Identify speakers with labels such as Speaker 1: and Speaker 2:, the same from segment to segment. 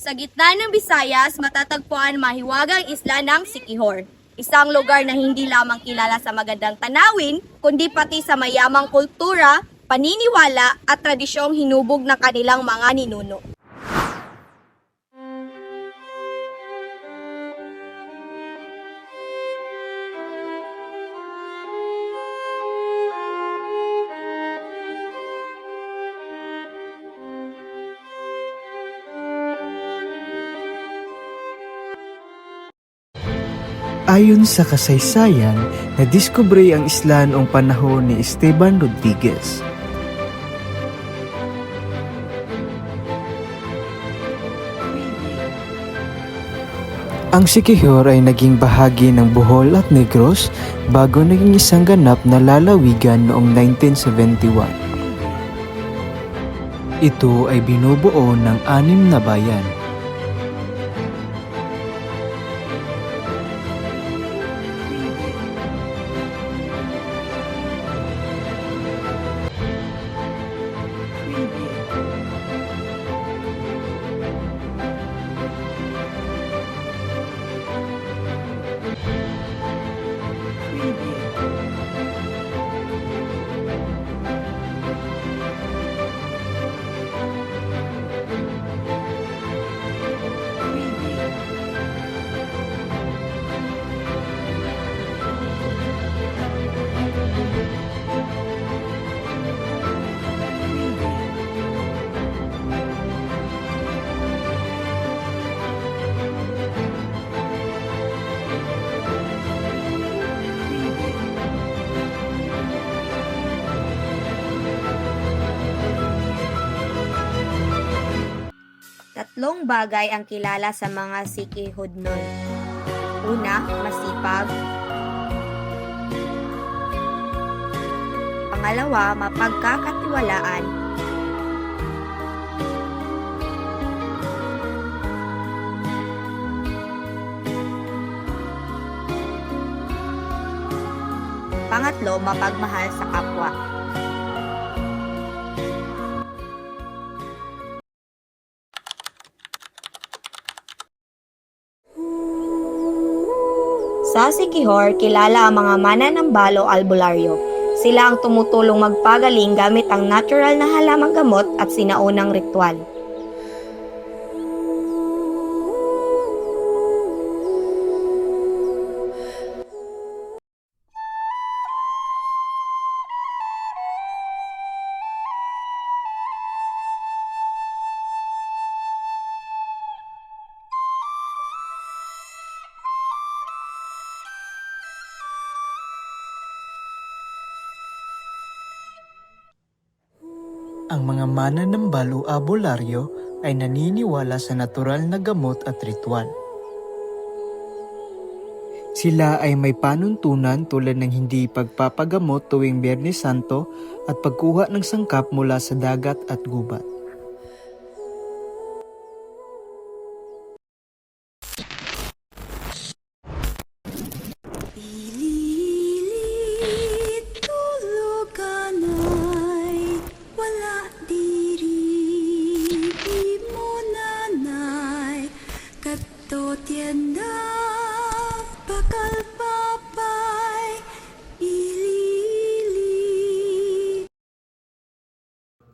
Speaker 1: Sa gitna ng Visayas, matatagpuan mahiwagang isla ng Siquijor. Isang lugar na hindi lamang kilala sa magandang tanawin, kundi pati sa mayamang kultura, paniniwala at tradisyong hinubog ng kanilang mga ninuno.
Speaker 2: Ayon sa kasaysayan, nadiskubre ang isla noong panahon ni Esteban Rodriguez. Ang Siquijor ay naging bahagi ng Bohol at Negros bago naging isang ganap na lalawigan noong 1971. Ito ay binubuo ng 6 na bayan.
Speaker 1: Tatlong bagay ang kilala sa mga Siquijornon. Una, masipag. Pangalawa, mapagkakatiwalaan. Pangatlo, mapagmahal sa kapwa. Sa Siquijor, kilala ang mga mananambalo albularyo. Sila ang tumutulong magpagaling gamit ang natural na halamang gamot at sinaunang ritual.
Speaker 2: Ang mga mananambalo albularyo ay naniniwala sa natural na gamot at ritual. Sila ay may panuntunan tulad ng hindi pagpapagamot tuwing Biyernes Santo at pagkuha ng sangkap mula sa dagat at gubat.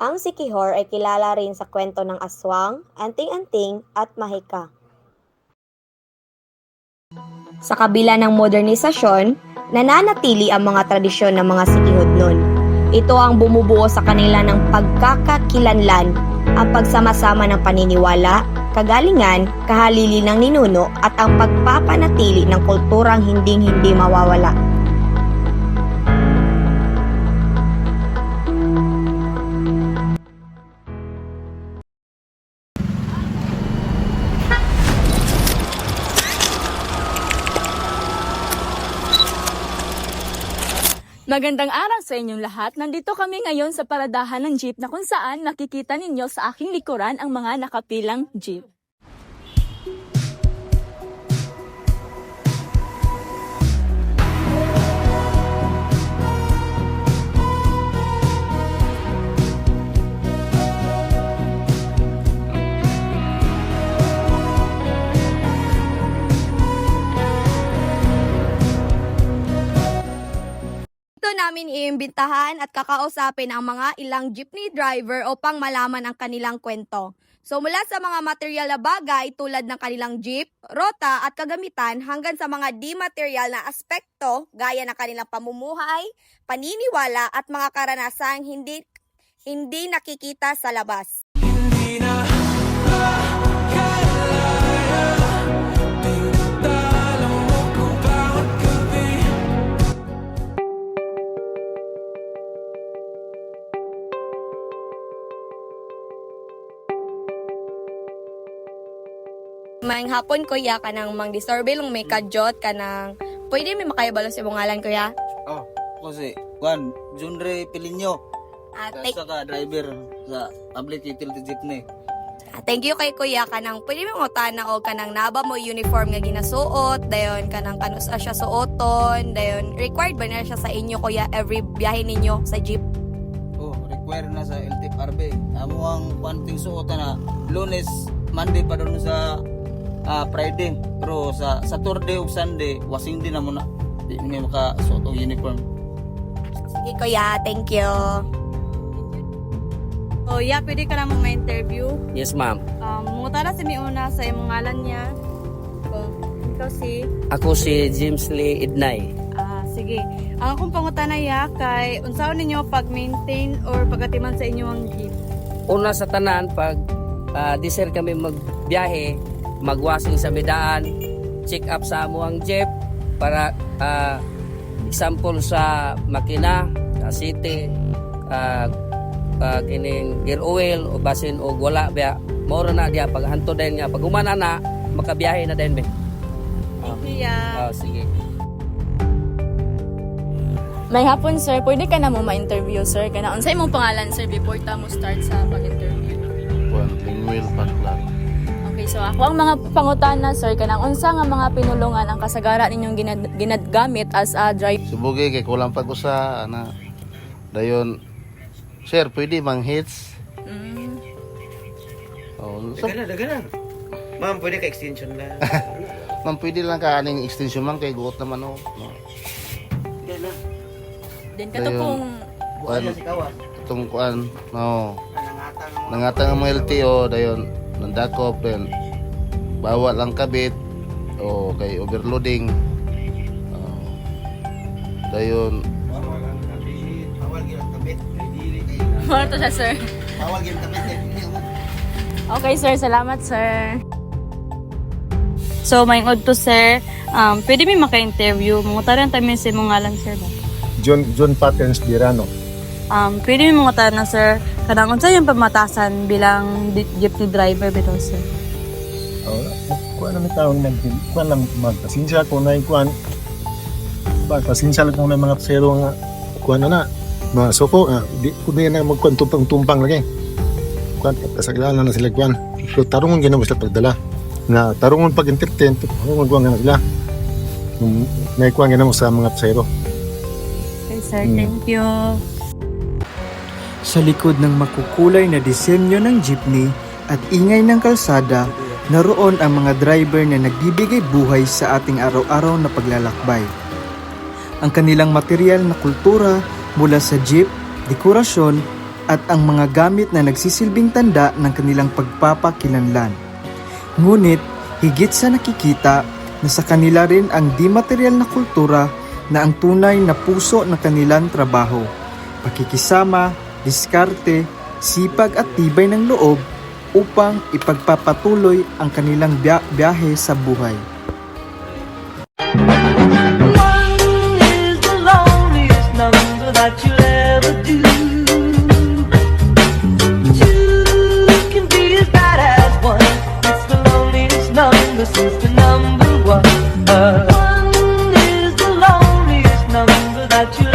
Speaker 1: Ang Siquijor ay kilala rin sa kwento ng aswang, anting-anting at mahika. Sa kabila ng modernisasyon, nananatili ang mga tradisyon ng mga Siquijornon. Ito ang bumubuo sa kanila ng pagkakakilanlan, ang pagsama-sama ng paniniwala, kagalingan, kahalili ng ninuno at ang pagpapanatili ng kulturang hinding-hindi mawawala.
Speaker 3: Magandang araw sa inyong lahat. Nandito kami ngayon sa paradahan ng jeep na kung saan nakikita ninyo sa aking likuran ang mga nakapilang jeep.
Speaker 1: namin iimbitahan at kakausapin ang mga ilang jeepney driver upang malaman ang kanilang kwento. So mula sa mga material na bagay tulad ng kanilang jeep, rota at kagamitan hanggang sa mga di-material na aspekto gaya ng kanilang pamumuhay, paniniwala at mga karanasang hindi nakikita sa labas. Maayong hapon, kuya, ka nang mang disturbe lang may kadyot ka nang pwede may makayabalo sa imong ngalan, kuya?
Speaker 4: Oh, kasi Juan Junre Pilinyo, saka driver sa public utility jeepney.
Speaker 1: Thank you kay kuya ka nang pwede mo ngutana o ka nang naba mo uniform nga ginasuot, dayon ka nang kanusa siya suoton, dayon required ba na siya sa inyo, kuya, every biyahe ninyo sa jeep?
Speaker 4: Oh, require na sa LTFRB. Amo ang panting suotan na Lunes, Monday pa doon sa Friday. Pero sa Saturday o Sunday, wasing din na muna. Di may makasuot o uniform.
Speaker 1: Sige kuya, thank you.
Speaker 5: Oh, yeah, pwede ka naman ma-interview.
Speaker 6: Yes, ma'am.
Speaker 5: Mungutara si Miuna sa imong ngalan niya. Oh, ikaw si...
Speaker 6: Ako si James Lee Idnay.
Speaker 5: Sige. Ang akong pangutana ya kay unsaon ninyo pag-maintain or pagatiman sa inyong jeep?
Speaker 6: Una sa tanan, pag deser kami magbiyahe, magwasing sa midaan, check up sa amuang jeep para example sa makina, sa city, kining gear oil o basin o wala biya, maura na diya pag hanto din nga pag humana na makabiyahe na din be.
Speaker 5: Thank you, ya.
Speaker 6: Sige.
Speaker 3: May hapon, sir. Pwede ka na mo ma-interview, sir. Kana unsay imong pangalan, sir, before ta mo start sa pag-interview?
Speaker 7: Juan Linguel Paclar.
Speaker 3: Okay, so ako ang mga pangutana, sir, kanang unsa nga mga pinulungan ang kasagara ninyong ginagamit as a driver?
Speaker 7: Subugi kay kulang pag usa ana. Dayon sir, pwede mang hits. Oh, so,
Speaker 8: Dagana. Ma'am, pwede ka extension lang.
Speaker 7: ma'am, pwede lang ka aning extension man kay guot naman oh. No.
Speaker 3: Then kato pong
Speaker 7: Kuan, itong kuan, no. Nangatang ang mga LTO, dayon nandakop then bawal lang kabit o kay overloading. Dayon
Speaker 8: Bawal gyud ang kabit. Dili kay
Speaker 3: Moro to siya, sir.
Speaker 8: bawal gyud kabit.
Speaker 3: Okay, sir. Salamat, sir.
Speaker 5: So, may to sir. Pwede may maka-interview. Mungutara ang tayo sa imong ngalan, sir ba?
Speaker 9: John Patens Birano.
Speaker 5: Pwede may mungutara na, sir. Kanang unsa yung pamatasan bilang jeepney driver bitaw, sir?
Speaker 9: Kuan na taon kuan lang magpasensya ko na kuan. Pasensya lang kung may mga pasero nga kuan na mga soko di ko na magkuan tumpang lagi. Kuan kasagalan na sila kuan. So tarungon ginawa sila pagdala. Na tarungon pag entertain, tarungon na sila. May kuan ginawa sa mga pasero.
Speaker 5: Okay, sir. Thank you.
Speaker 2: Sa likod ng makukulay na disenyo ng jeepney at ingay ng kalsada, naroon ang mga driver na nagbibigay buhay sa ating araw-araw na paglalakbay. Ang kanilang material na kultura mula sa jeep, dekorasyon at ang mga gamit na nagsisilbing tanda ng kanilang pagpapakilanlan. Ngunit higit sa nakikita na sa kanila rin ang di-material na kultura na ang tunay na puso ng kanilang trabaho, pakikisama, diskarte, sipag at tibay ng loob upang ipagpapatuloy ang kanilang biyahe sa buhay.
Speaker 10: Since the number one is the loneliest number that you